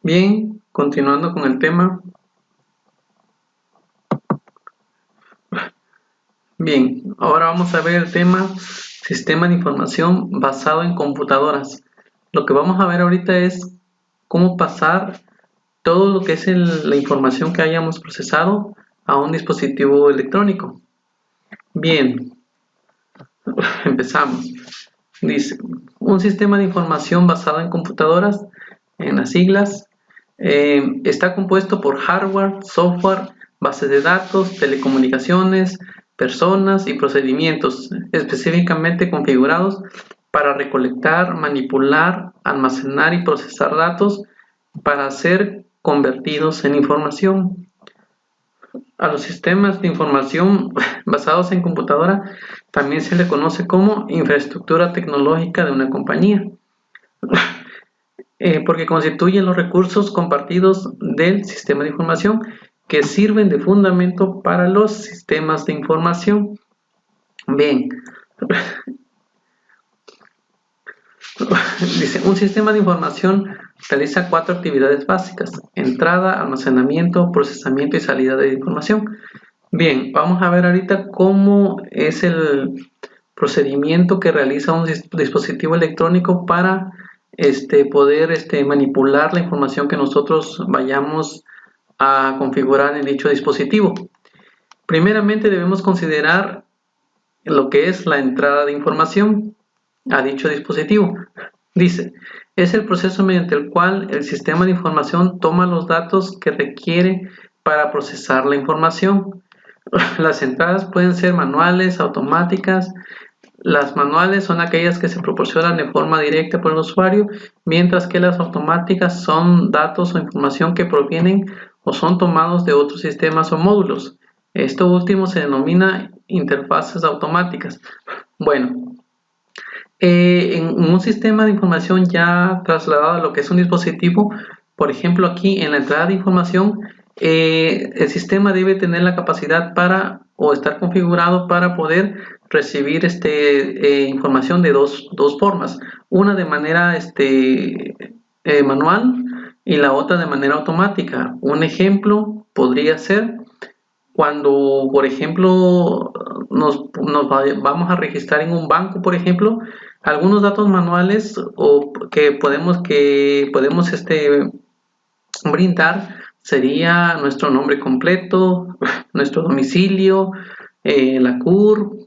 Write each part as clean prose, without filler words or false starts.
Bien, continuando con el tema. Bien, ahora vamos a ver el tema sistema de información basado en computadoras. Lo que vamos a ver ahorita es cómo pasar todo lo que es la información que hayamos procesado a un dispositivo electrónico. Bien, empezamos. Dice, un sistema de información basado en computadoras, en las siglas, está compuesto por hardware, software, bases de datos, telecomunicaciones, personas y procedimientos específicamente configurados para recolectar, manipular, almacenar y procesar datos para ser convertidos en información. A los sistemas de información basados en computadora también se le conoce como infraestructura tecnológica de una compañía, porque constituyen los recursos compartidos del sistema de información que sirven de fundamento para los sistemas de información. Bien, dice, un sistema de información realiza 4 actividades básicas: entrada, almacenamiento, procesamiento y salida de información. Bien, vamos a ver ahorita cómo es el procedimiento que realiza un dispositivo electrónico para poder manipular la información que nosotros vayamos a configurar en dicho dispositivo. Primeramente debemos considerar lo que es la entrada de información a dicho dispositivo. Dice, es el proceso mediante el cual el sistema de información toma los datos que requiere para procesar la información. Las entradas pueden ser manuales, automáticas. Las manuales son aquellas que se proporcionan de forma directa por el usuario, mientras que las automáticas son datos o información que provienen o son tomados de otros sistemas o módulos. Esto último se denomina interfaces automáticas. Bueno, en un sistema de información ya trasladado a lo que es un dispositivo, por ejemplo aquí en la entrada de información, el sistema debe tener la capacidad para o estar configurado para poder recibir información de dos formas, una de manera manual y la otra de manera automática. Un ejemplo podría ser cuando, por ejemplo, vamos a registrar en un banco, por ejemplo, algunos datos manuales o que podemos brindar sería nuestro nombre completo, nuestro domicilio, la CUR,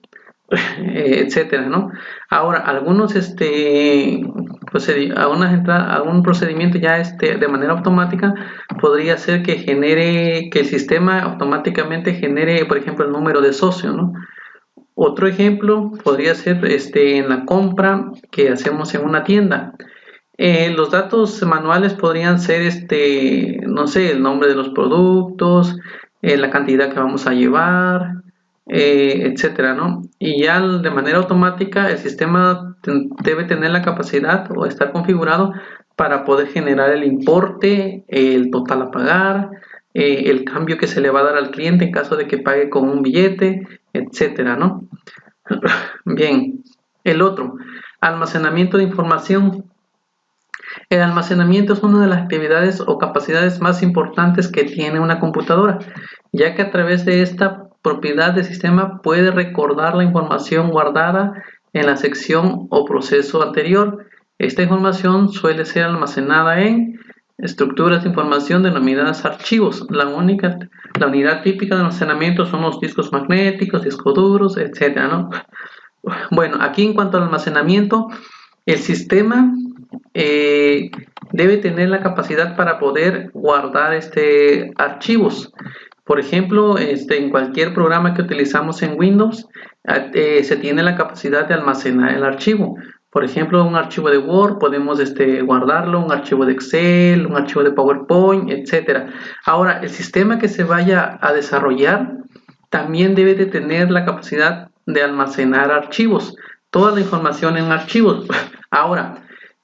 etcétera, ¿no? Ahora, algunos algún procedimiento ya de manera automática podría ser que el sistema automáticamente genere, por ejemplo, el número de socio, ¿no? Otro ejemplo podría ser en la compra que hacemos en una tienda. Los datos manuales podrían ser, no sé, el nombre de los productos, la cantidad que vamos a llevar, etcétera, ¿no? Y ya de manera automática el sistema debe tener la capacidad o estar configurado para poder generar el importe, el total a pagar, el cambio que se le va a dar al cliente en caso de que pague con un billete, etcétera, ¿no? Bien, el otro, almacenamiento de información. El almacenamiento es una de las actividades o capacidades más importantes que tiene una computadora, ya que a través de esta propiedad del sistema puede recordar la información guardada en la sección o proceso anterior. Esta información suele ser almacenada en estructuras de información denominadas archivos. La unidad típica de almacenamiento son los discos magnéticos, discos duros, etcétera, ¿no? Bueno, aquí en cuanto al almacenamiento, el sistema debe tener la capacidad para poder guardar archivos. Por ejemplo, en cualquier programa que utilizamos en Windows, se tiene la capacidad de almacenar el archivo. Por ejemplo, un archivo de Word podemos guardarlo, un archivo de Excel, un archivo de PowerPoint, etc. Ahora, el sistema que se vaya a desarrollar también debe de tener la capacidad de almacenar archivos, toda la información en archivos. Ahora,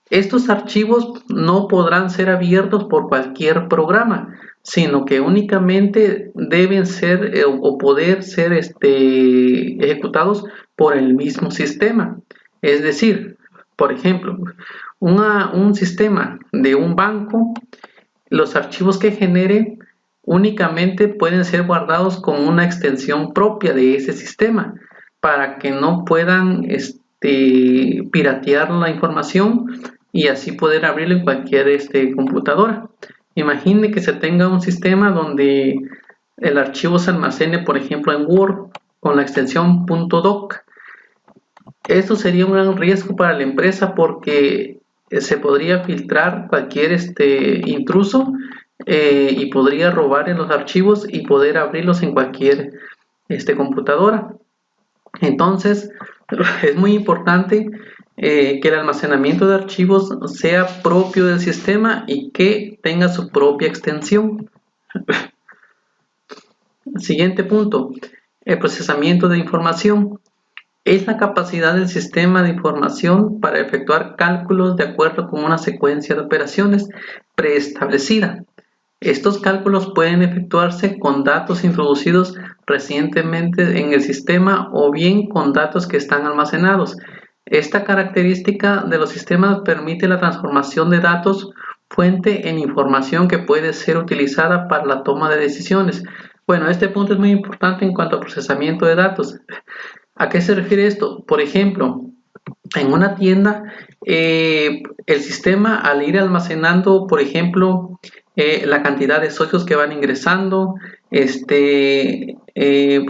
estos archivos no podrán ser abiertos por cualquier programa, sino que únicamente deben ser o poder ser ejecutados por el mismo sistema. Es decir, por ejemplo, un sistema de un banco los archivos que genere únicamente pueden ser guardados con una extensión propia de ese sistema para que no puedan piratear la información y así poder abrirlo en cualquier computadora. Imagine que se tenga un sistema donde el archivo se almacene, por ejemplo, en Word con la extensión .doc. Esto sería un gran riesgo para la empresa porque se podría filtrar cualquier intruso y podría robar en los archivos y poder abrirlos en cualquier computadora. Entonces, es muy importante que el almacenamiento de archivos sea propio del sistema y que tenga su propia extensión. Siguiente punto, el procesamiento de información. Es la capacidad del sistema de información para efectuar cálculos de acuerdo con una secuencia de operaciones preestablecida. Estos cálculos pueden efectuarse con datos introducidos recientemente en el sistema o bien con datos que están almacenados. Esta característica de los sistemas permite la transformación de datos fuente en información que puede ser utilizada para la toma de decisiones. Bueno, este punto es muy importante en cuanto al procesamiento de datos. ¿A qué se refiere esto? Por ejemplo, en una tienda, el sistema al ir almacenando, por ejemplo, la cantidad de socios que van ingresando, por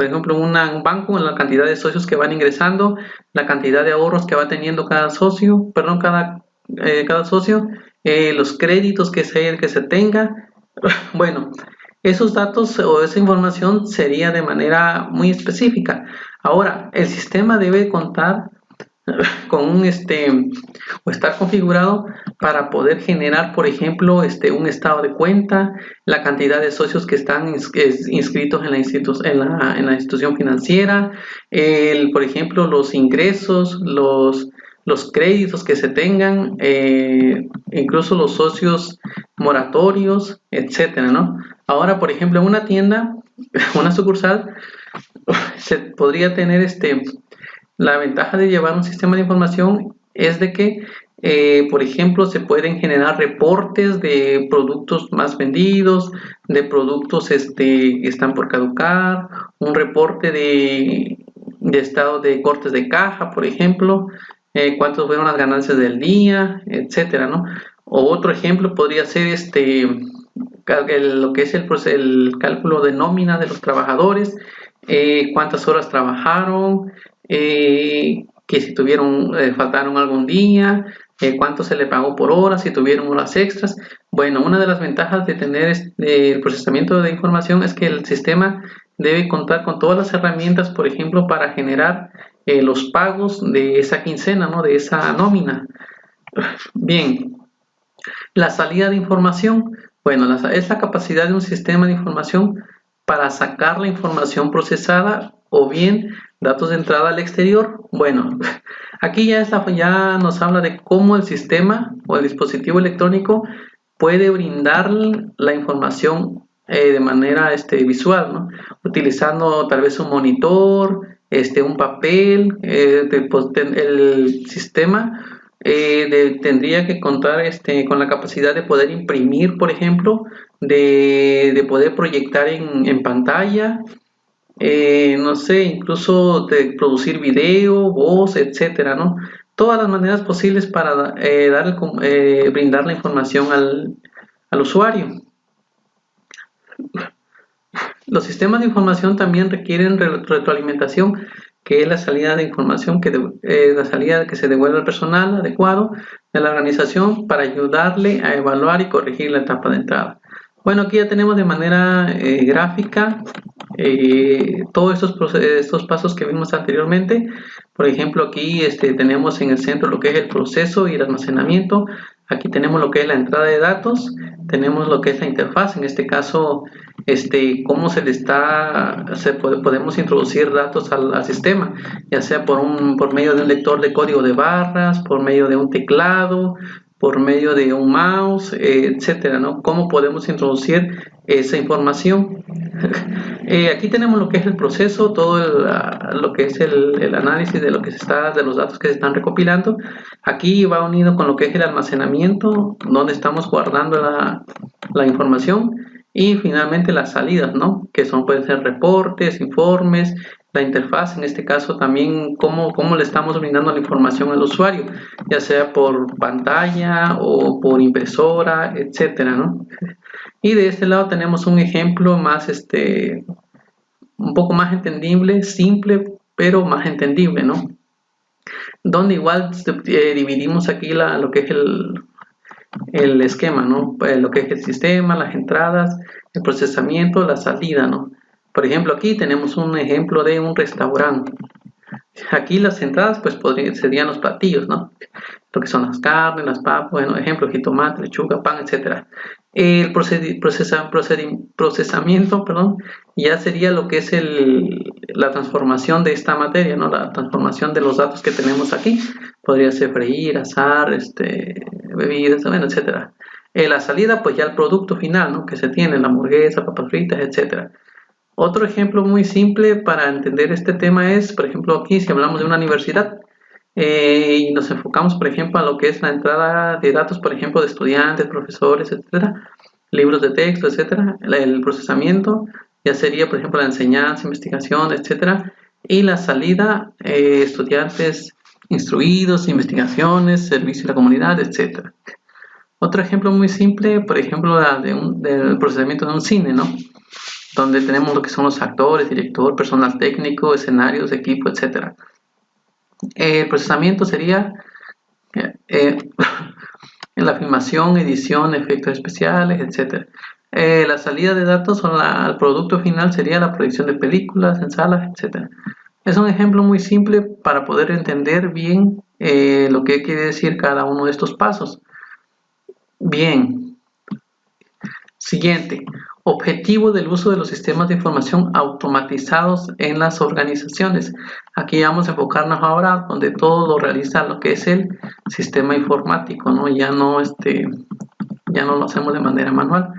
ejemplo, un banco, en la cantidad de socios que van ingresando, la cantidad de ahorros que va teniendo cada socio, los créditos que se tenga. Bueno, esos datos o esa información sería de manera muy específica. Ahora, el sistema debe contar con un o estar configurado para poder generar, por ejemplo, un estado de cuenta, la cantidad de socios que están inscritos en la institución financiera, por ejemplo, los ingresos, los créditos que se tengan, incluso los socios moratorios, etcétera, ¿no? Ahora, por ejemplo, en una tienda, una sucursal, se podría tener la ventaja de llevar un sistema de información es de que, por ejemplo, se pueden generar reportes de productos más vendidos, de productos que están por caducar, un reporte de estado de cortes de caja, por ejemplo, cuántas fueron las ganancias del día, etcétera, ¿no? O otro ejemplo podría ser lo que es el cálculo de nómina de los trabajadores, cuántas horas trabajaron, que si faltaron algún día, cuánto se le pagó por hora, si tuvieron horas extras. Bueno, una de las ventajas de tener el procesamiento de información es que el sistema debe contar con todas las herramientas, por ejemplo, para generar los pagos de esa quincena, ¿no? De esa nómina. Bien, la salida de información. Bueno, es la capacidad de un sistema de información para sacar la información procesada o bien datos de entrada al exterior. Bueno, aquí ya nos habla de cómo el sistema o el dispositivo electrónico puede brindar la información de manera visual, ¿no? Utilizando tal vez un monitor, un papel. El sistema tendría que contar con la capacidad de poder imprimir, por ejemplo, de poder proyectar en pantalla, no sé, incluso de producir video, voz, etcétera, ¿no? Todas las maneras posibles para brindar la información al usuario. Los sistemas de información también requieren retroalimentación, que es la salida de información, la salida que se devuelve al personal adecuado de la organización para ayudarle a evaluar y corregir la etapa de entrada. Bueno, aquí ya tenemos de manera gráfica todos estos pasos que vimos anteriormente. Por ejemplo, aquí tenemos en el centro lo que es el proceso y el almacenamiento. Aquí tenemos lo que es la entrada de datos, tenemos lo que es la interfaz, en este caso, cómo podemos introducir datos al sistema, ya sea por medio de un lector de código de barras, por medio de un teclado, por medio de un mouse, etcétera, ¿no? ¿Cómo podemos introducir esa información? Aquí tenemos lo que es el proceso, todo lo que es el análisis de de los datos que se están recopilando. Aquí va unido con lo que es el almacenamiento, donde estamos guardando la información, y finalmente las salidas, ¿no? Que pueden ser reportes, informes, la interfaz, en este caso también cómo le estamos brindando la información al usuario, ya sea por pantalla o por impresora, etcétera, ¿no? Y de este lado tenemos un ejemplo más, un poco más entendible, simple, pero más entendible, ¿no? Donde igual dividimos aquí lo que es el esquema, ¿no? Lo que es el sistema, las entradas, el procesamiento, la salida, ¿no? Por ejemplo, aquí tenemos un ejemplo de un restaurante. Aquí las entradas pues serían los platillos, ¿no? Lo que son las carnes, las papas, bueno, ejemplo, jitomate, lechuga, pan, etc. El procesamiento, perdón, ya sería lo que es la transformación de esta materia, ¿no? La transformación de los datos que tenemos aquí. Podría ser freír, asar, bebidas, bueno, etc. La salida, pues ya el producto final, ¿no? Que se tiene, la hamburguesa, papas fritas, etc. Otro ejemplo muy simple para entender este tema es, por ejemplo, aquí si hablamos de una universidad y nos enfocamos, por ejemplo, a lo que es la entrada de datos, por ejemplo, de estudiantes, profesores, etcétera, libros de texto, etcétera, el procesamiento ya sería, por ejemplo, la enseñanza, investigación, etcétera, y la salida, estudiantes instruidos, investigaciones, servicio a la comunidad, etcétera. Otro ejemplo muy simple, por ejemplo, del procesamiento de un cine, ¿no? Donde tenemos lo que son los actores, director, personal técnico, escenarios, equipo, etc. El procesamiento sería en la filmación, edición, efectos especiales, etc. La salida de datos al producto final sería la proyección de películas en salas, etc. Es un ejemplo muy simple para poder entender bien lo que quiere decir cada uno de estos pasos. Bien. Siguiente. Objetivo del uso de los sistemas de información automatizados en las organizaciones. Aquí vamos a enfocarnos ahora donde todo lo realiza lo que es el sistema informático, ¿no? Ya no lo hacemos de manera manual.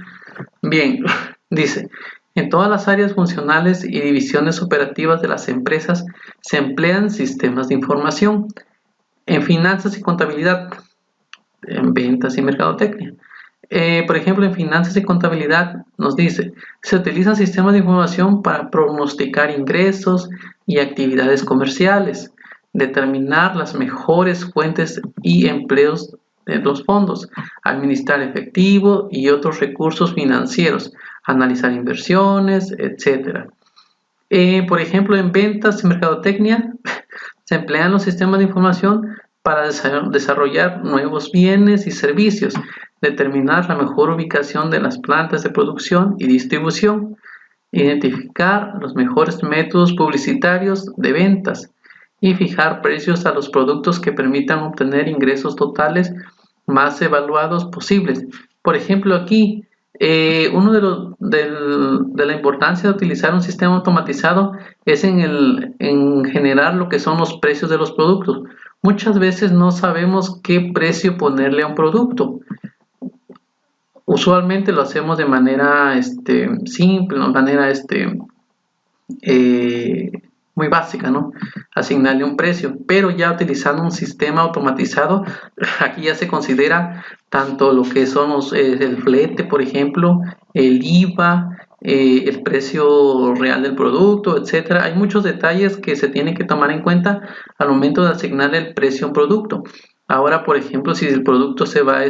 Bien, dice, en todas las áreas funcionales y divisiones operativas de las empresas se emplean sistemas de información. En finanzas y contabilidad, en ventas y mercadotecnia. Por ejemplo, en finanzas y contabilidad nos dice, se utilizan sistemas de información para pronosticar ingresos y actividades comerciales, determinar las mejores fuentes y empleos de los fondos, administrar efectivo y otros recursos financieros, analizar inversiones, etc. Por ejemplo, en ventas y mercadotecnia se emplean los sistemas de información para desarrollar nuevos bienes y servicios, determinar la mejor ubicación de las plantas de producción y distribución, identificar los mejores métodos publicitarios de ventas y fijar precios a los productos que permitan obtener ingresos totales más evaluados posibles. Por ejemplo, aquí, uno de la importancia de utilizar un sistema automatizado es en generar lo que son los precios de los productos. Muchas veces no sabemos qué precio ponerle a un producto. Usualmente lo hacemos de manera simple, de manera muy básica, ¿no? Asignarle un precio, pero ya utilizando un sistema automatizado, aquí ya se considera tanto lo que son el flete, por ejemplo, el IVA, el precio real del producto, etcétera. Hay muchos detalles que se tienen que tomar en cuenta al momento de asignarle el precio a un producto. Ahora, por ejemplo, si el producto se va a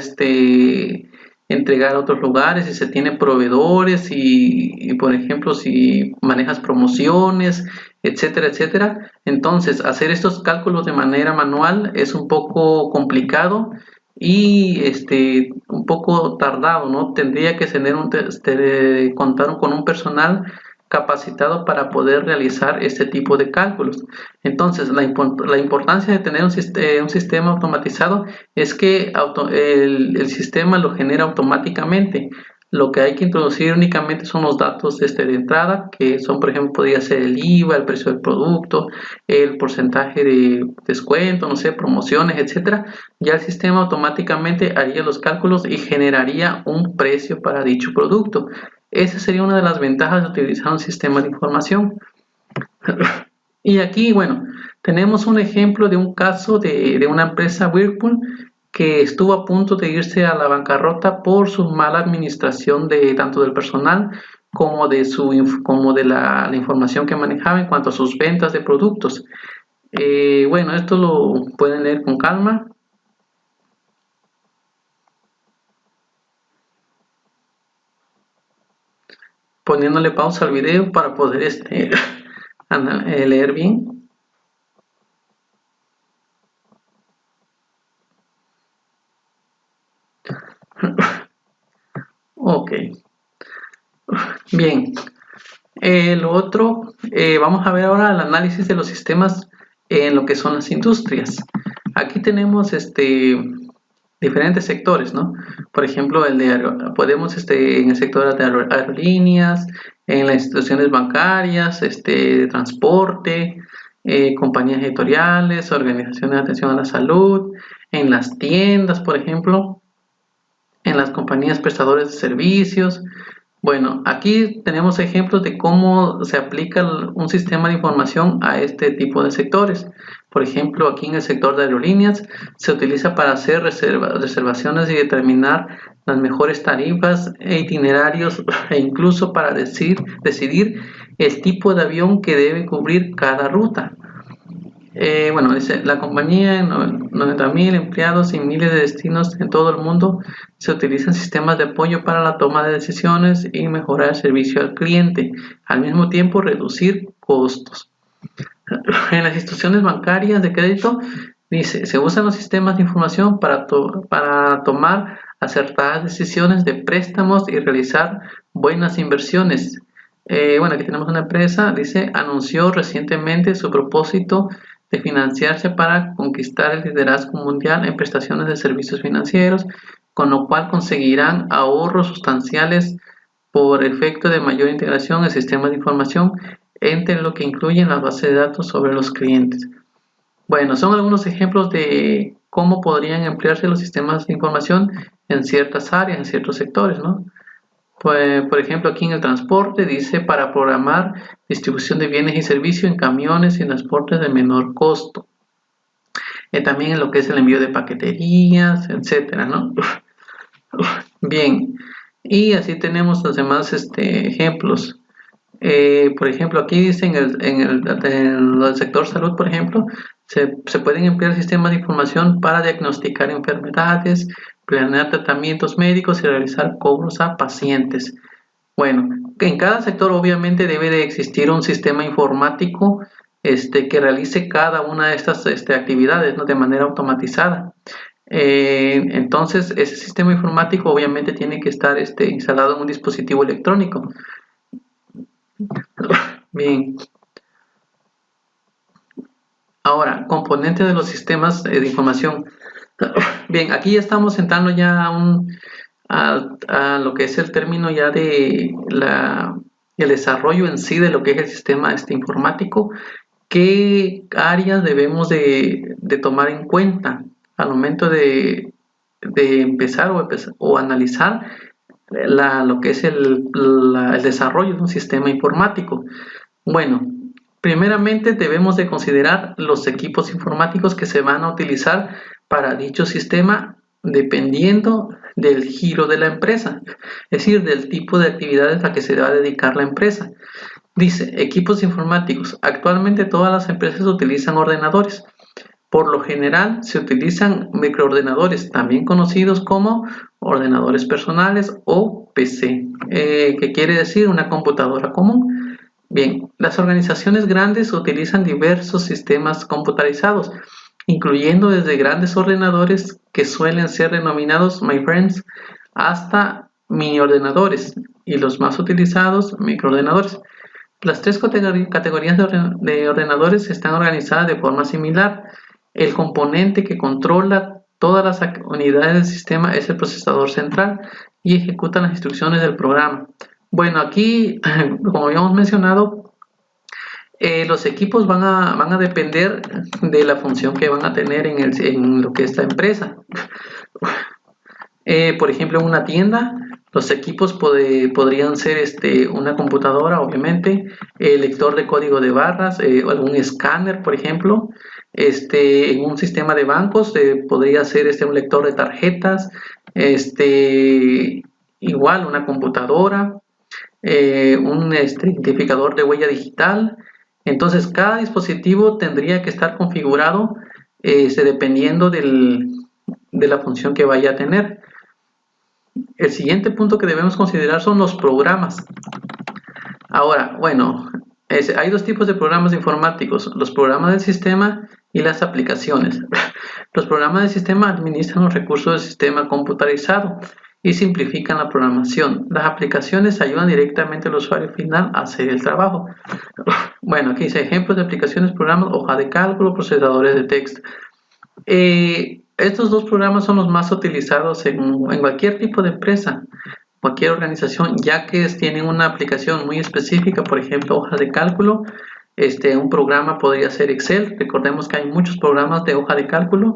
entregar a otros lugares, si se tiene proveedores y por ejemplo si manejas promociones, etcétera, etcétera, entonces hacer estos cálculos de manera manual es un poco complicado y un poco tardado, ¿no? Tendría que contar con un personal capacitado para poder realizar este tipo de cálculos. Entonces, la importancia de tener un sistema automatizado es que el sistema lo genera automáticamente. Lo que hay que introducir únicamente son los datos de entrada, que son, por ejemplo, podría ser el IVA, el precio del producto, el porcentaje de descuento, no sé, promociones, etcétera. Ya el sistema automáticamente haría los cálculos y generaría un precio para dicho producto. Esa sería una de las ventajas de utilizar un sistema de información. Y aquí, bueno, tenemos un ejemplo de un caso de una empresa Whirlpool que estuvo a punto de irse a la bancarrota por su mala administración de tanto del personal como de la información que manejaba en cuanto a sus ventas de productos. Bueno, esto lo pueden leer con calma. Poniéndole pausa al video para poder leer bien. Ok. Bien. Lo otro, vamos a ver ahora el análisis de los sistemas en lo que son las industrias. Aquí tenemos diferentes sectores, ¿no? Por ejemplo, podemos en el sector de aerolíneas, en las instituciones bancarias, de transporte, compañías editoriales, organizaciones de atención a la salud, en las tiendas, por ejemplo, en las compañías prestadoras de servicios. Bueno, aquí tenemos ejemplos de cómo se aplica un sistema de información a este tipo de sectores. Por ejemplo, aquí en el sector de aerolíneas se utiliza para hacer reservaciones y determinar las mejores tarifas e itinerarios e incluso para decidir el tipo de avión que debe cubrir cada ruta. Bueno, dice, la compañía en 90.000 empleados y miles de destinos en todo el mundo se utilizan sistemas de apoyo para la toma de decisiones y mejorar el servicio al cliente, al mismo tiempo reducir costos. En las instituciones bancarias de crédito, dice, se usan los sistemas de información para tomar acertadas decisiones de préstamos y realizar buenas inversiones. Bueno, aquí tenemos una empresa, dice, anunció recientemente su propósito de financiarse para conquistar el liderazgo mundial en prestaciones de servicios financieros, con lo cual conseguirán ahorros sustanciales por efecto de mayor integración en sistemas de información, entre lo que incluyen la base de datos sobre los clientes. Bueno, son algunos ejemplos de cómo podrían emplearse los sistemas de información en ciertas áreas, en ciertos sectores, ¿no? Pues, por ejemplo, aquí en el transporte dice para programar distribución de bienes y servicios en camiones y transportes de menor costo. También en lo que es el envío de paqueterías, etcétera, ¿no? Bien, y así tenemos los demás ejemplos. Por ejemplo, aquí dice en el sector salud, por ejemplo, se pueden emplear sistemas de información para diagnosticar enfermedades, planear tratamientos médicos y realizar cobros a pacientes. Bueno, en cada sector obviamente debe de existir un sistema informático que realice cada una de estas actividades, ¿no? De manera automatizada. Entonces, ese sistema informático obviamente tiene que estar instalado en un dispositivo electrónico. Bien. Ahora, componentes de los sistemas de información. Bien, aquí ya estamos entrando ya a lo que es el término ya de el desarrollo en sí de lo que es el sistema informático. ¿Qué áreas debemos de tomar en cuenta al momento de empezar o analizar lo que es el desarrollo de un sistema informático? Bueno, primeramente debemos de considerar los equipos informáticos que se van a utilizar para dicho sistema dependiendo del giro de la empresa, es decir, del tipo de actividades a que se va a dedicar la empresa. Dice, equipos informáticos. Actualmente todas las empresas utilizan ordenadores. Por lo general se utilizan microordenadores, también conocidos como ordenadores personales o PC, que quiere decir una computadora común. Bien, las organizaciones grandes utilizan diversos sistemas computarizados, incluyendo desde grandes ordenadores que suelen ser denominados mainframes hasta mini ordenadores y los más utilizados microordenadores. Las tres categorías de ordenadores están organizadas de forma similar. El componente que controla todas las unidades del sistema es el procesador central y ejecuta las instrucciones del programa. Bueno, aquí, como habíamos mencionado, los equipos van a depender de la función que van a tener en lo que es la empresa. Por ejemplo, en una tienda, los equipos podrían ser una computadora, obviamente, el lector de código de barras, algún escáner, por ejemplo, En un sistema de bancos podría ser un lector de tarjetas, igual una computadora, un identificador de huella digital. Entonces cada dispositivo tendría que estar configurado dependiendo de la función que vaya a tener. El siguiente punto que debemos considerar son los programas. Ahora, bueno, hay dos tipos de programas informáticos: los programas del sistema y las aplicaciones. Los programas del sistema administran los recursos del sistema computarizado y simplifican la programación. Las aplicaciones ayudan directamente al usuario final a hacer el trabajo. Bueno, aquí dice ejemplos de aplicaciones, programas, hoja de cálculo, procesadores de texto. Estos dos programas son los más utilizados en cualquier tipo de empresa, cualquier organización, ya que tienen una aplicación muy específica. Por ejemplo, hoja de cálculo. Un programa podría ser Excel. Recordemos que hay muchos programas de hoja de cálculo,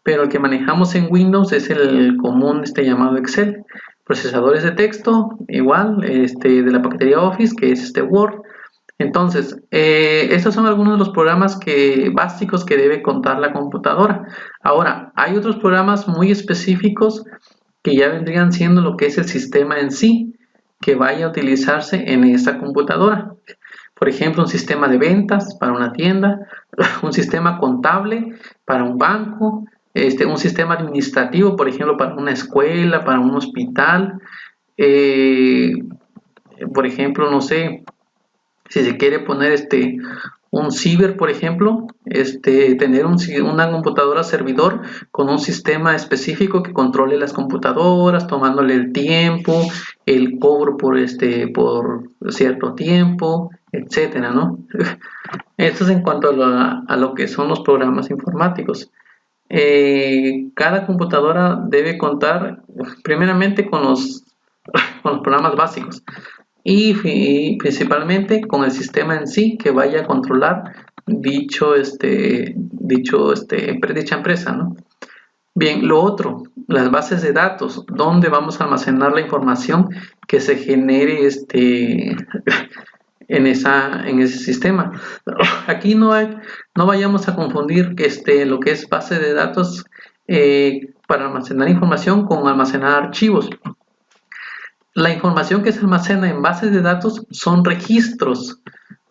pero el que manejamos en Windows es el común llamado Excel. Procesadores de texto, igual, de la paquetería Office, que es Word. Entonces, estos son algunos de los programas básicos que debe contar la computadora. Ahora, hay otros programas muy específicos que ya vendrían siendo lo que es el sistema en sí, que vaya a utilizarse en esta computadora. Por ejemplo, un sistema de ventas para una tienda, un sistema contable para un banco, un sistema administrativo, por ejemplo, para una escuela, para un hospital. Por ejemplo, no sé, si se quiere poner un ciber, por ejemplo, tener una computadora servidor con un sistema específico que controle las computadoras, tomándole el tiempo, el cobro por cierto tiempo, etcétera, ¿no? Esto es en cuanto a lo que son los programas informáticos. Cada computadora debe contar primeramente con los programas básicos y principalmente con el sistema en sí que vaya a controlar dicha empresa, ¿no? Bien, lo otro, las bases de datos, donde vamos a almacenar la información que se genere en ese sistema. Aquí no vayamos a confundir lo que es base de datos para almacenar información con almacenar archivos. La información que se almacena en bases de datos son registros.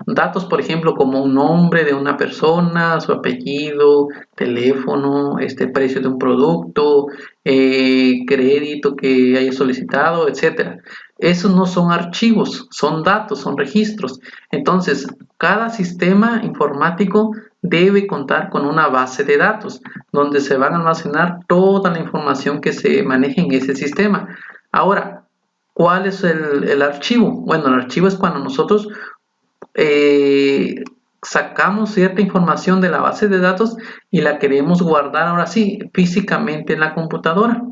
Datos, por ejemplo, como un nombre de una persona, su apellido, teléfono, precio de un producto, crédito que haya solicitado, etc. Esos no son archivos, son datos, son registros. Entonces, cada sistema informático debe contar con una base de datos donde se van a almacenar toda la información que se maneje en ese sistema. Ahora, ¿cuál es el archivo? Bueno, el archivo es cuando nosotros sacamos cierta información de la base de datos y la queremos guardar ahora sí físicamente en la computadora.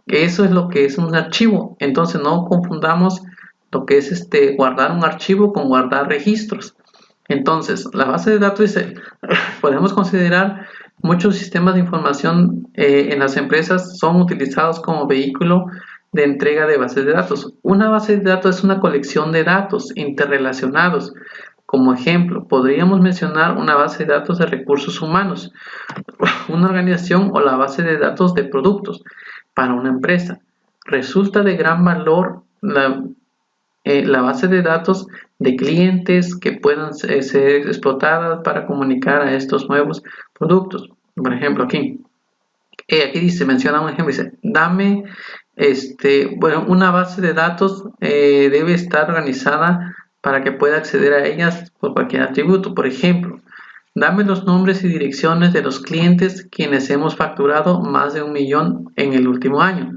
Eso es lo que es un archivo. Entonces no confundamos lo que es guardar un archivo con guardar registros. Entonces, la base de datos podemos considerar muchos sistemas de información en las empresas son utilizados como vehículo de entrega de bases de datos. Una base de datos es una colección de datos interrelacionados. Como ejemplo, podríamos mencionar una base de datos de recursos humanos, una organización o la base de datos de productos para una empresa. Resulta de gran valor la base de datos de clientes que puedan ser explotadas para comunicar a estos nuevos productos. Por ejemplo, aquí menciona un ejemplo, dice, dame una base de datos debe estar organizada para que pueda acceder a ellas por cualquier atributo. Por ejemplo, dame los nombres y direcciones de los clientes quienes hemos facturado más de 1 millón en el último año.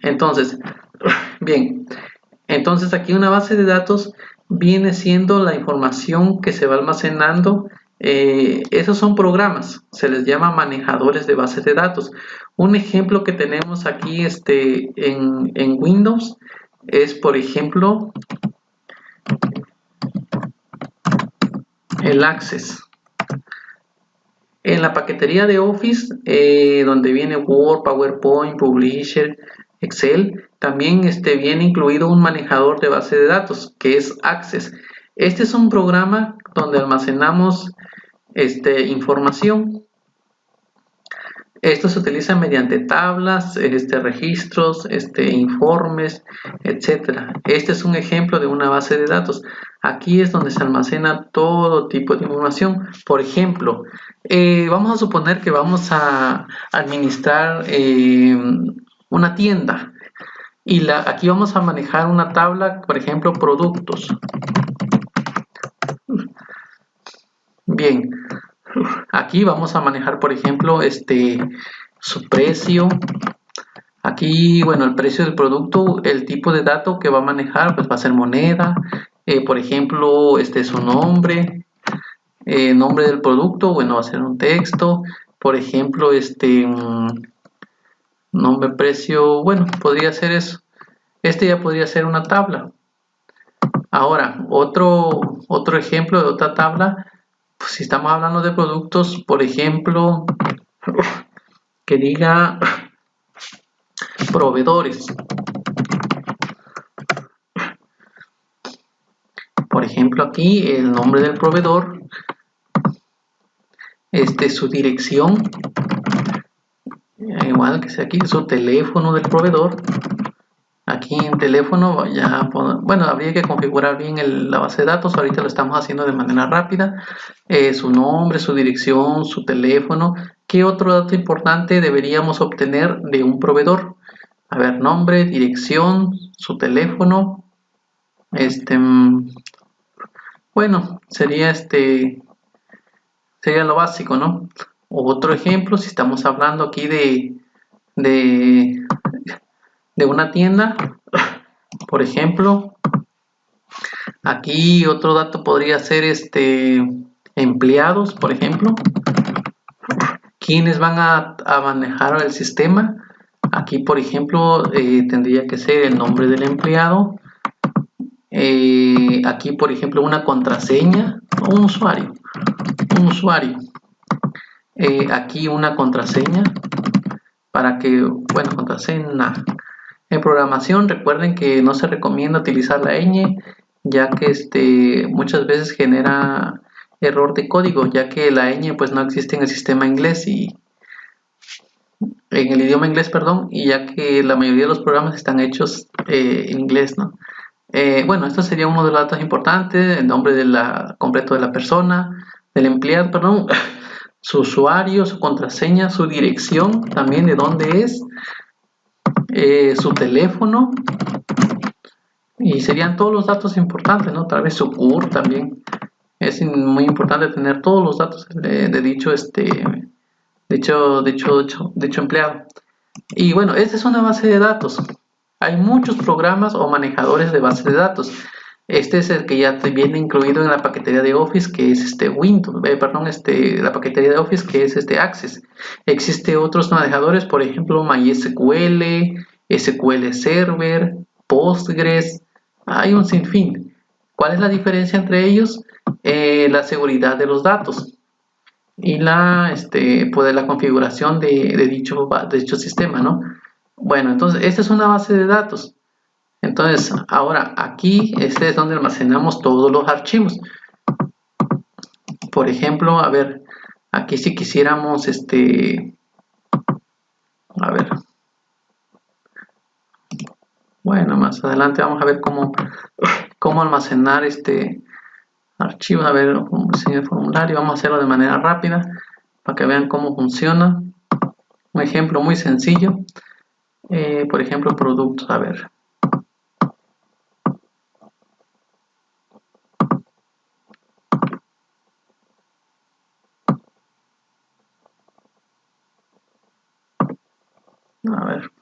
Entonces aquí una base de datos viene siendo la información que se va almacenando. Esos son programas, se les llama manejadores de bases de datos. Un ejemplo que tenemos aquí en Windows es, por ejemplo, el Access. En la paquetería de Office, donde viene Word, PowerPoint, Publisher, Excel, también viene incluido un manejador de base de datos que es Access. Este es un programa donde almacenamos información. Esto se utiliza mediante tablas, registros, informes, etcétera. Este es un ejemplo de una base de datos. Aquí es donde se almacena todo tipo de información. Por ejemplo, vamos a suponer que vamos a administrar una tienda y aquí vamos a manejar una tabla, por ejemplo, productos. Bien. Aquí vamos a manejar, por ejemplo, su precio. Aquí, bueno, el precio del producto, el tipo de dato que va a manejar, pues va a ser moneda. Por ejemplo, su nombre, nombre del producto, bueno, va a ser un texto. Por ejemplo, nombre, precio, bueno, podría ser eso. Ya podría ser una tabla. Ahora, otro ejemplo de otra tabla. Pues si estamos hablando de productos, por ejemplo, que diga proveedores. Por ejemplo, aquí el nombre del proveedor, su dirección, igual que sea aquí, su teléfono del proveedor. Aquí en teléfono ya, bueno, habría que configurar bien la base de datos, ahorita lo estamos haciendo de manera rápida. Su nombre, su dirección, su teléfono. ¿Qué otro dato importante deberíamos obtener de un proveedor? A ver, nombre, dirección, su teléfono. Bueno, sería lo básico, ¿no? Otro ejemplo, si estamos hablando aquí de una tienda, por ejemplo, aquí otro dato podría ser empleados, por ejemplo, quienes van a manejar el sistema. Aquí, por ejemplo, tendría que ser el nombre del empleado. Aquí, por ejemplo, una contraseña, un usuario. Aquí una contraseña para que, bueno, contraseña. En programación recuerden que no se recomienda utilizar la ñ, ya que muchas veces genera error de código, ya que la ñ pues no existe en el sistema inglés y en el idioma inglés, perdón, y ya que la mayoría de los programas están hechos en inglés, ¿no? Bueno, esto sería uno de los datos importantes, el nombre completo de la persona, del empleado, perdón, su usuario, su contraseña, su dirección, también de dónde es, su teléfono, y serían todos los datos importantes, ¿no? Tal vez su CUR también. Es muy importante tener todos los datos de dicho empleado. Y bueno, esta es una base de datos. Hay muchos programas o manejadores de base de datos. Este es el que ya viene incluido en la paquetería de Office, que es Windows, la paquetería de Office, que es Access. Existen otros manejadores, por ejemplo, MySQL, SQL Server, Postgres. Hay un sinfín. ¿Cuál es la diferencia entre ellos? La seguridad de los datos y pues la configuración de dicho sistema, ¿no? Bueno, entonces esta es una base de datos. Entonces, ahora aquí es donde almacenamos todos los archivos. Por ejemplo, a ver, aquí si quisiéramos a ver. Bueno, más adelante vamos a ver cómo almacenar archivos. A ver, un diseño de formulario. Vamos a hacerlo de manera rápida para que vean cómo funciona. Un ejemplo muy sencillo. Por ejemplo, productos. A ver. A ver.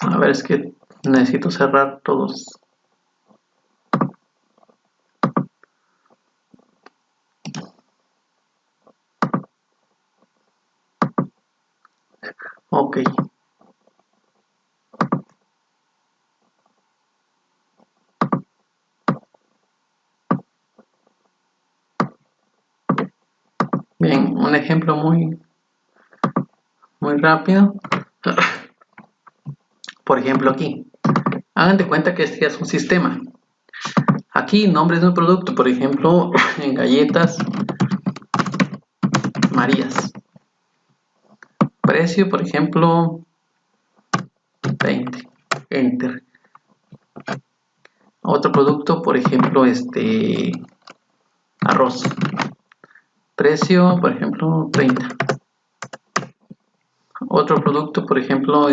A ver, es que necesito cerrar todos. Ok. Bien, un ejemplo muy rápido. Por ejemplo, aquí Hagan de cuenta que este ya es un sistema. Aquí nombres de un producto, por ejemplo, en galletas Marías. Precio, por ejemplo, 20. Enter. Otro producto, por ejemplo, arroz. Precio, por ejemplo, 30. Otro producto, por ejemplo,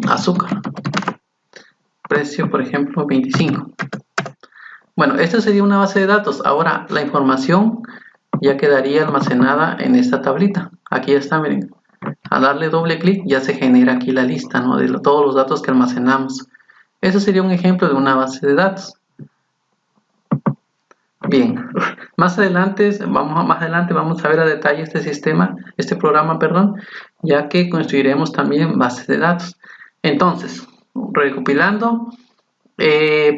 azúcar. Precio, por ejemplo, 25. Bueno, esta sería una base de datos. Ahora, la información ya quedaría almacenada en esta tablita. Aquí ya está, miren. Al darle doble clic ya se genera aquí la lista, ¿no? De todos los datos que almacenamos. Eso sería un ejemplo de una base de datos. Bien, más adelante vamos a ver a detalle este sistema, este programa, perdón, ya que construiremos también bases de datos. Entonces, recopilando,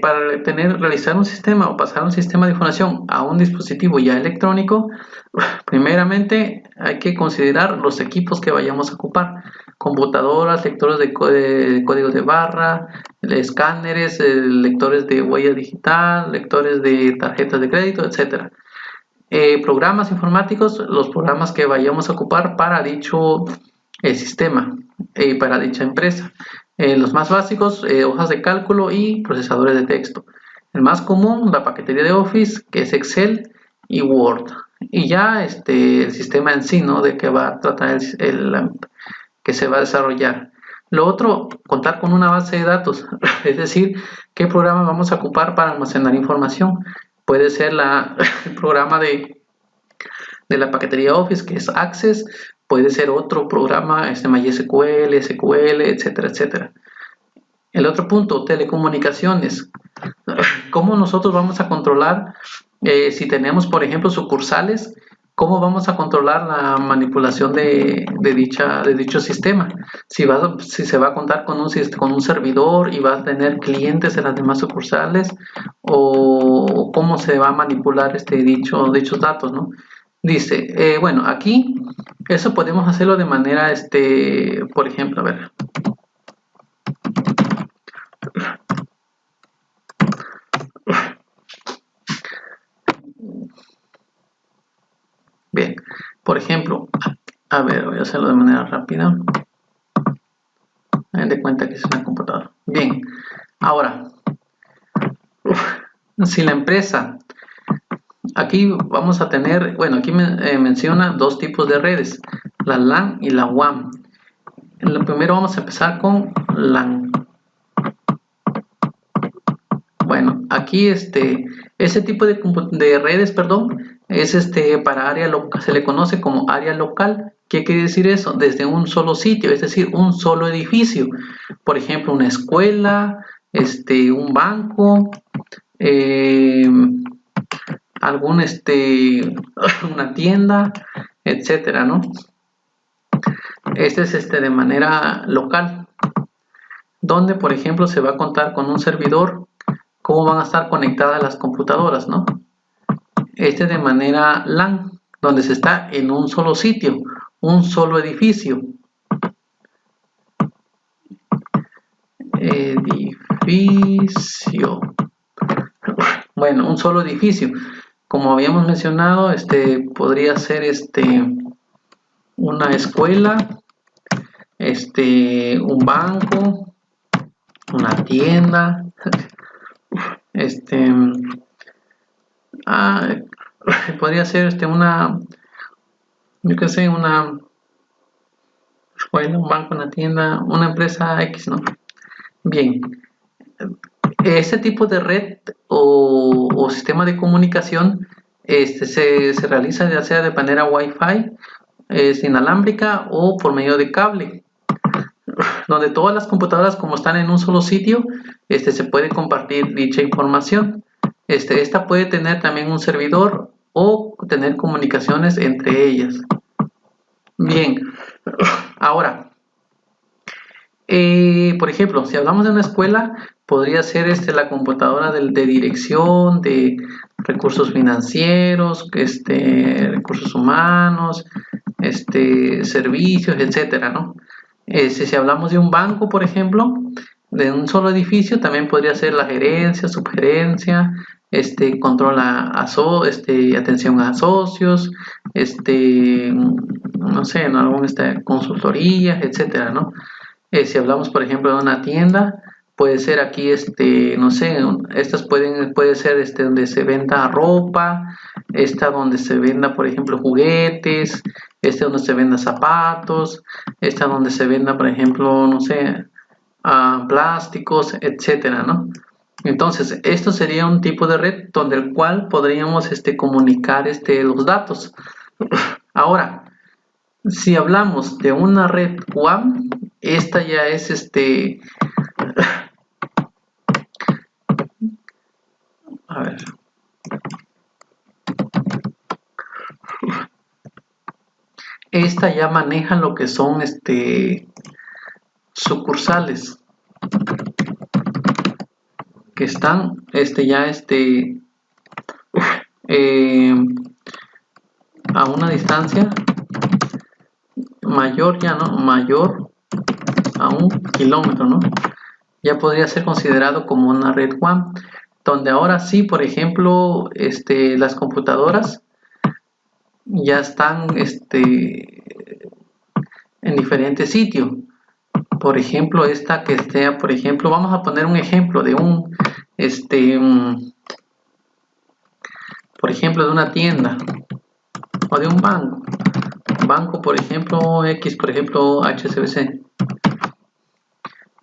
para realizar un sistema o pasar un sistema de información a un dispositivo ya electrónico, primeramente hay que considerar los equipos que vayamos a ocupar: computadoras, lectores de código de barra, escáneres, lectores de huella digital, lectores de tarjetas de crédito, etc. Programas informáticos, los programas que vayamos a ocupar para dicho sistema, para dicha empresa. Los más básicos, hojas de cálculo y procesadores de texto. El más común, la paquetería de Office, que es Excel y Word. Y ya el sistema en sí, ¿no? De que va a tratar que se va a desarrollar. Lo otro, contar con una base de datos, es decir, qué programa vamos a ocupar para almacenar información. Puede ser el programa de la paquetería Office, que es Access. Puede ser otro programa, MySQL, SQL, etcétera, etcétera. El otro punto, telecomunicaciones. ¿Cómo nosotros vamos a controlar si tenemos, por ejemplo, sucursales? ¿Cómo vamos a controlar la manipulación de dicho sistema? Si se va a contar con un servidor y va a tener clientes en las demás sucursales, o cómo se va a manipular dichos datos, ¿no? Dice, bueno, aquí eso podemos hacerlo de manera, por ejemplo, a ver. Bien, por ejemplo, a ver, voy a hacerlo de manera rápida. Den de cuenta que es una computadora. Bien, ahora, si la empresa, aquí vamos a tener, bueno, aquí menciona dos tipos de redes, la LAN y la WAN. Lo primero vamos a empezar con LAN. Bueno, aquí ese tipo de redes, perdón, es para área local, se le conoce como área local. ¿Qué quiere decir eso? Desde un solo sitio, es decir, un solo edificio. Por ejemplo, una escuela, un banco, una tienda, etcétera, ¿no? Este es de manera local, donde, por ejemplo, se va a contar con un servidor. ¿Cómo van a estar conectadas las computadoras, no? De manera LAN, donde se está en un solo sitio, un solo edificio. Bueno, un solo edificio. Como habíamos mencionado, podría ser una escuela, un banco, una tienda, podría ser una escuela, un banco, una tienda, una empresa X, ¿no? Bien, este tipo de red o sistema de comunicación se realiza ya sea de manera Wi-Fi, inalámbrica, o por medio de cable, donde todas las computadoras, como están en un solo sitio, se puede compartir dicha información. Esta puede tener también un servidor o tener comunicaciones entre ellas. Bien, ahora, por ejemplo, si hablamos de una escuela, podría ser la computadora de dirección, de recursos financieros, recursos humanos, servicios, etcétera, ¿no? Si hablamos de un banco, por ejemplo, de un solo edificio, también podría ser la gerencia, subgerencia, control atención a socios, no sé, ¿no? Consultorías, etcétera, ¿no? Si hablamos, por ejemplo, de una tienda, puede ser aquí, no sé, estas puede ser donde se venda ropa, esta donde se venda, por ejemplo, juguetes, donde se venda zapatos, esta donde se venda, por ejemplo, no sé, plásticos, etcétera, ¿no? Entonces, esto sería un tipo de red donde el cual podríamos comunicar los datos. Ahora, si hablamos de una red WAN, esta ya es a ver. Esta ya maneja lo que son sucursales que están a una distancia mayor, ya no mayor a 1 kilómetro, ¿no? Ya podría ser considerado como una red WAN, donde ahora sí, por ejemplo, las computadoras ya están en diferentes sitios. Por ejemplo, esta que esté, por ejemplo, vamos a poner un ejemplo de por ejemplo, de una tienda o de un banco. Banco, por ejemplo, X, por ejemplo, HSBC.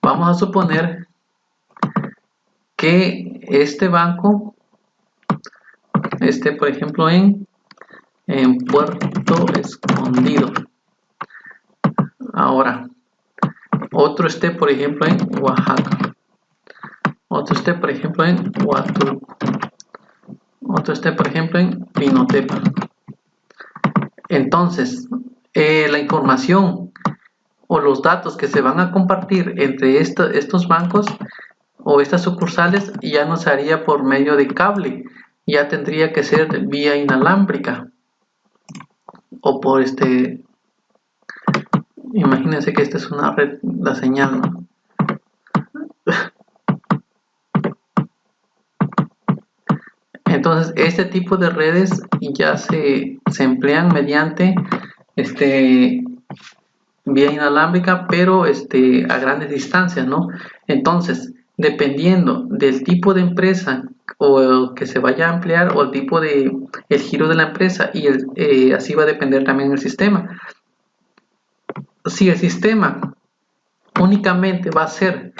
Vamos a suponer que este banco esté, por ejemplo, en Puerto Escondido. Ahora, otro esté, por ejemplo, en Oaxaca. Otro esté, por ejemplo, en Huatulco. Otro esté, por ejemplo, en Pinotepa. Entonces, la información o los datos que se van a compartir entre estos bancos o estas sucursales ya no se haría por medio de cable, ya tendría que ser vía inalámbrica o por imagínense que esta es una red, la señal, ¿no? Entonces, este tipo de redes ya se emplean mediante vía inalámbrica, pero a grandes distancias, ¿no? Entonces, dependiendo del tipo de empresa o que se vaya a emplear o el tipo de el giro de la empresa y así va a depender también el sistema. Si el sistema únicamente va a ser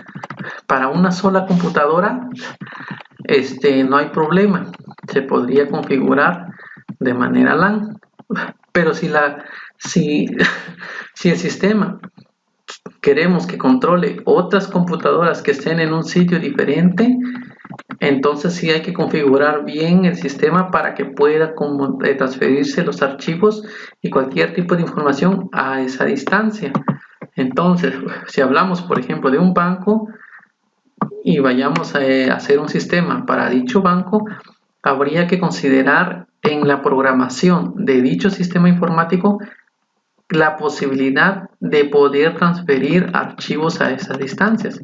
para una sola computadora, no hay problema, se podría configurar de manera LAN. Pero si el sistema queremos que controle otras computadoras que estén en un sitio diferente, entonces sí hay que configurar bien el sistema para que pueda transferirse los archivos y cualquier tipo de información a esa distancia. Entonces, si hablamos, por ejemplo, de un banco y vayamos a hacer un sistema para dicho banco, habría que considerar en la programación de dicho sistema informático la posibilidad de poder transferir archivos a esas distancias.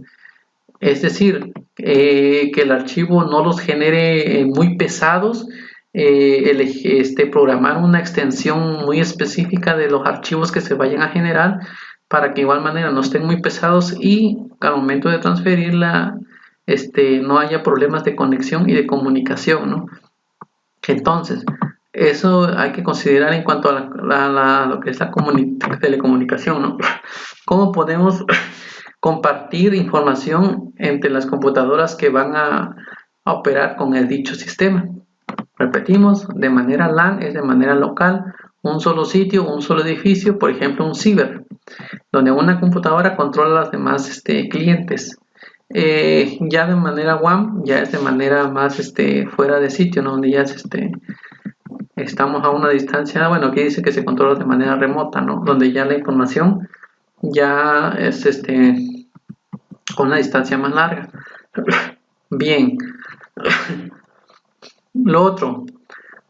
Es decir, que el archivo no los genere muy pesados, programar una extensión muy específica de los archivos que se vayan a generar para que de igual manera no estén muy pesados y al momento de transferirla no haya problemas de conexión y de comunicación, ¿no? Entonces, eso hay que considerar en cuanto a lo que es la telecomunicación, ¿no? ¿Cómo podemos compartir información entre las computadoras que van a operar con el dicho sistema? Repetimos, de manera LAN es de manera local, un solo sitio, un solo edificio, por ejemplo un ciber, donde una computadora controla a los demás clientes. Ya de manera WAN, ya es de manera más fuera de sitio, ¿no? Donde ya es estamos a una distancia, bueno, aquí dice que se controla de manera remota, ¿no? Donde ya la información ya es con una distancia más larga. Bien. Lo otro,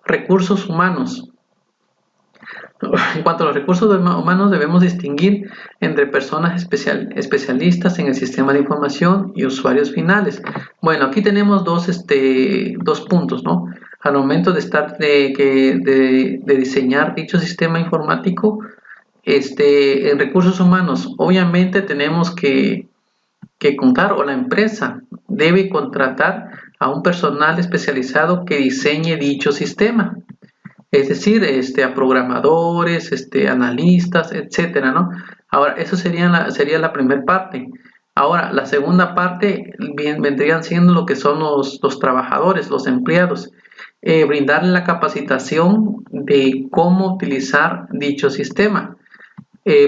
recursos humanos. En cuanto a los recursos humanos, debemos distinguir entre personas especialistas en el sistema de información y usuarios finales. Bueno, aquí tenemos dos puntos, ¿no? Al momento de diseñar dicho sistema informático, en recursos humanos, obviamente tenemos que contar, o la empresa debe contratar a un personal especializado que diseñe dicho sistema. Es decir, a programadores, analistas, etcétera, ¿no? Ahora, eso sería la primera parte. Ahora, la segunda parte vendrían siendo lo que son los trabajadores, los empleados. Brindarle la capacitación de cómo utilizar dicho sistema.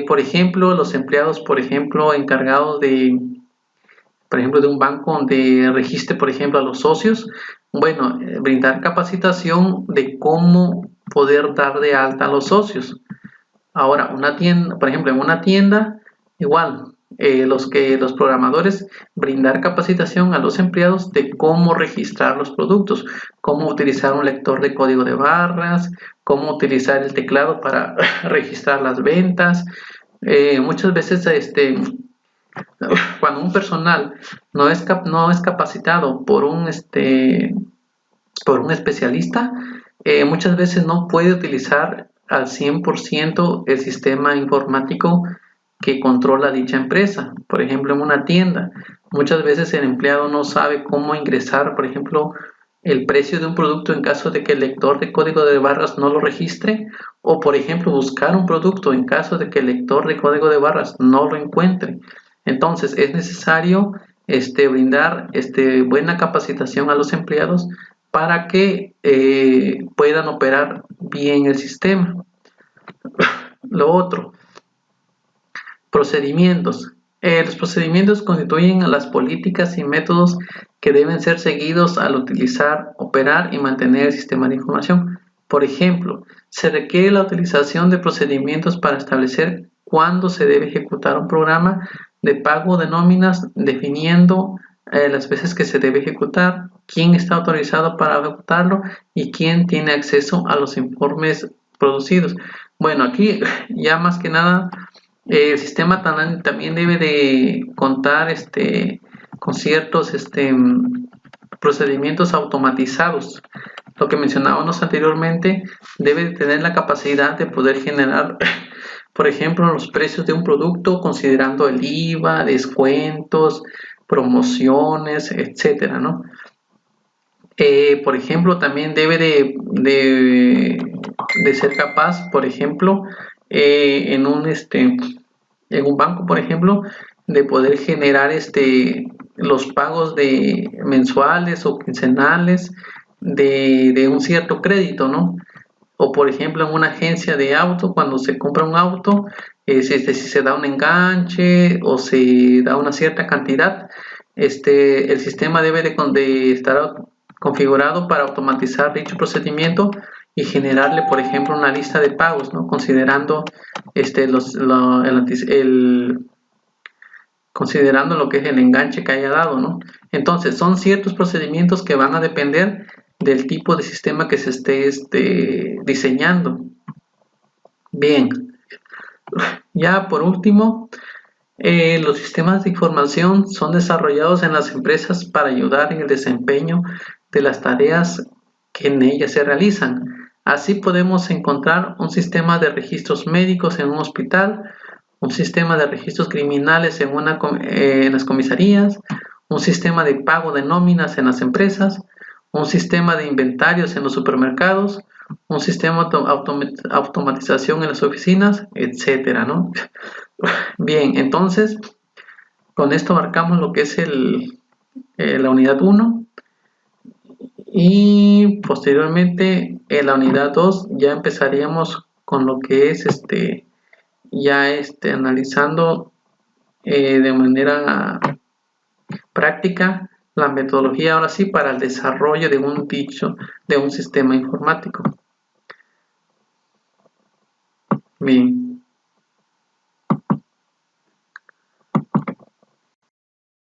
Por ejemplo, los empleados, por ejemplo, encargados de un banco donde registre, por ejemplo, a los socios, bueno, brindar capacitación de cómo poder dar de alta a los socios. Ahora, una tienda, por ejemplo, en una tienda, igual, los programadores brindar capacitación a los empleados de cómo registrar los productos, cómo utilizar un lector de código de barras, cómo utilizar el teclado para registrar las ventas. Muchas veces, cuando un personal no es capacitado por un especialista, muchas veces no puede utilizar al 100% el sistema informático que controla dicha empresa. Por ejemplo, en una tienda, muchas veces el empleado no sabe cómo ingresar, por ejemplo, el precio de un producto en caso de que el lector de código de barras no lo registre, o por ejemplo buscar un producto en caso de que el lector de código de barras no lo encuentre. Entonces es necesario brindar buena capacitación a los empleados para que puedan operar bien el sistema. Lo otro, procedimientos. Los procedimientos constituyen las políticas y métodos que deben ser seguidos al utilizar, operar y mantener el sistema de información. Por ejemplo, se requiere la utilización de procedimientos para establecer cuándo se debe ejecutar un programa de pago de nóminas, definiendo las veces que se debe ejecutar, quién está autorizado para ejecutarlo y quién tiene acceso a los informes producidos. Bueno, aquí ya más que nada el sistema también debe de contar con ciertos procedimientos automatizados. Lo que mencionábamos anteriormente, debe de tener la capacidad de poder generar, por ejemplo, los precios de un producto considerando el IVA, descuentos, promociones, etcétera, ¿no? Por ejemplo, también debe de ser capaz, por ejemplo, en un banco, por ejemplo, de poder generar los pagos mensuales o quincenales de un cierto crédito, ¿no? O por ejemplo en una agencia de auto, cuando se compra un auto, si se da un enganche o se da una cierta cantidad, el sistema debe de estar configurado para automatizar dicho procedimiento y generarle, por ejemplo, una lista de pagos, ¿no? Considerando considerando lo que es el enganche que haya dado, ¿no? Entonces, son ciertos procedimientos que van a depender del tipo de sistema que se esté diseñando. Bien, ya por último, los sistemas de información son desarrollados en las empresas para ayudar en el desempeño de las tareas que en ellas se realizan. Así podemos encontrar un sistema de registros médicos en un hospital, un sistema de registros criminales en las comisarías, un sistema de pago de nóminas en las empresas, un sistema de inventarios en los supermercados, un sistema de automatización en las oficinas, etcétera, ¿no? Bien, entonces, con esto marcamos lo que es la unidad 1 y posteriormente en la unidad 2 ya empezaríamos con lo que es analizando de manera práctica la metodología ahora sí para el desarrollo de un sistema informático. Bien.